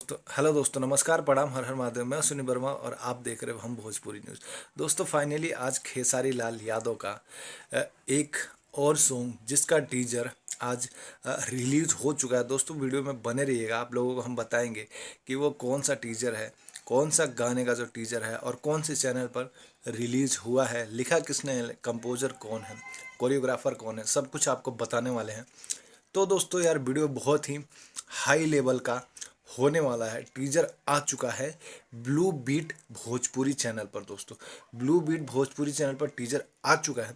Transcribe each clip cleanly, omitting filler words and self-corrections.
तो हेलो दोस्तों, नमस्कार, प्रणाम, हर हर महादेव। मैं सुनील वर्मा और आप देख रहे हो हम भोजपुरी न्यूज़। दोस्तों फाइनली आज खेसारी लाल यादव का एक और सॉन्ग जिसका टीजर आज रिलीज हो चुका है। दोस्तों वीडियो में बने रहिएगा, आप लोगों को हम बताएंगे कि वो कौन सा टीजर है, कौन सा गाने का जो टीजर है और कौन से चैनल पर रिलीज हुआ है, लिखा किसने है, कंपोजर कौन है, कोरियोग्राफर कौन है, सब कुछ आपको बताने वाले हैं। तो दोस्तों यार वीडियो बहुत ही हाई लेवल का होने वाला है। टीजर आ चुका है ब्लू बीट भोजपुरी चैनल पर। दोस्तों ब्लू बीट भोजपुरी चैनल पर टीजर आ चुका है,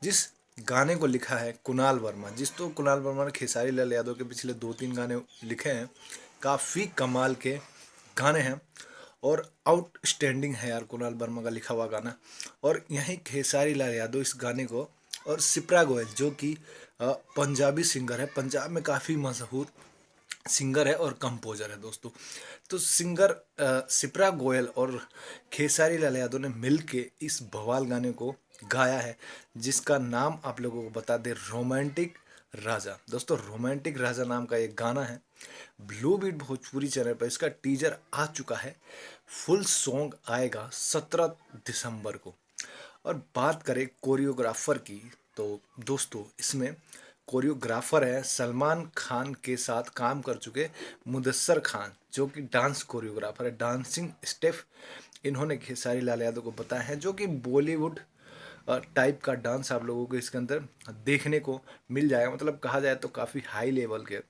जिस गाने को लिखा है कुणाल वर्मा। कुणाल वर्मा ने खेसारी लाल यादव के पिछले 2-3 गाने लिखे हैं, काफ़ी कमाल के गाने हैं और आउटस्टैंडिंग है यार कुणाल वर्मा का लिखा हुआ गाना। और यहीं खेसारी लाल यादव इस गाने को, और सिप्रा गोयल जो कि पंजाबी सिंगर है, पंजाब में काफ़ी मशहूर सिंगर है और कंपोजर है दोस्तों। तो सिंगर सिप्रा गोयल और खेसारी लाल यादव ने मिल के इस बवाल गाने को गाया है, जिसका नाम आप लोगों को बता दे, रोमांटिक राजा। दोस्तों रोमांटिक राजा नाम का एक गाना है, ब्लू बीट भोजपुरी चैनल पर इसका टीजर आ चुका है। फुल सॉन्ग आएगा 17 दिसंबर को। और बात करें कोरियोग्राफर की, तो दोस्तों इसमें कोरियोग्राफर है सलमान खान के साथ काम कर चुके मुदस्सर खान, जो कि डांस कोरियोग्राफर है। डांसिंग स्टेप इन्होंने खेसारी लाल यादव को बताया है, जो कि बॉलीवुड टाइप का डांस आप लोगों को इसके अंदर देखने को मिल जाएगा। मतलब कहा जाए तो काफ़ी हाई लेवल के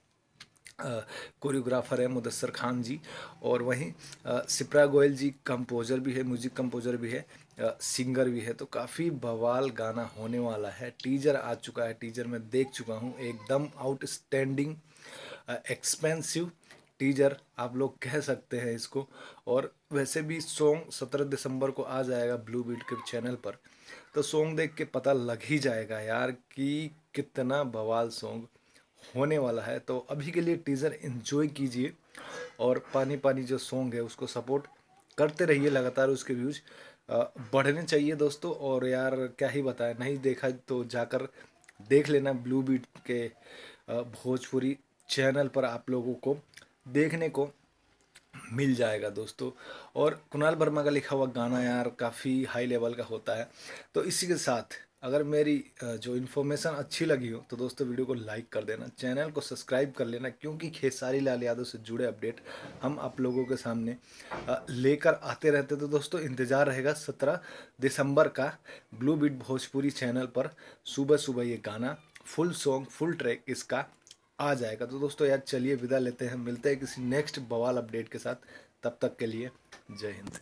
कोरियोग्राफर है मुदस्सर खान जी। और वहीं सिप्रा गोयल जी कंपोजर भी है, म्यूजिक कंपोजर भी है, सिंगर भी है। तो काफ़ी बवाल गाना होने वाला है। टीजर आ चुका है, टीजर मैं देख चुका हूँ, एकदम आउटस्टैंडिंग एक्सपेंसिव टीजर आप लोग कह सकते हैं इसको। और वैसे भी सॉन्ग 17 दिसंबर को आ जाएगा ब्लू बीट के चैनल पर, तो सॉन्ग देख के पता लग ही जाएगा यार कि कितना बवाल सॉन्ग होने वाला है। तो अभी के लिए टीज़र एंजॉय कीजिए और पानी पानी जो सॉन्ग है उसको सपोर्ट करते रहिए, लगातार उसके व्यूज बढ़ने चाहिए दोस्तों। और यार क्या ही बताएं, नहीं देखा तो जाकर देख लेना, ब्लू बीट के भोजपुरी चैनल पर आप लोगों को देखने को मिल जाएगा दोस्तों। और कुणाल वर्मा का लिखा हुआ गाना यार काफ़ी हाई लेवल का होता है। तो इसी के साथ अगर मेरी जो इन्फॉर्मेशन अच्छी लगी हो तो दोस्तों वीडियो को लाइक कर देना, चैनल को सब्सक्राइब कर लेना, क्योंकि खेसारी लाल यादव से जुड़े अपडेट हम आप लोगों के सामने लेकर आते रहते। तो दोस्तों इंतज़ार रहेगा 17 दिसंबर का ब्लू बीट भोजपुरी चैनल पर। सुबह सुबह ये गाना फुल सॉन्ग फुल ट्रैक इसका आ जाएगा। तो दोस्तों यार चलिए विदा लेते हैं, मिलते हैं किसी नेक्स्ट बवाल अपडेट के साथ। तब तक के लिए जय हिंद।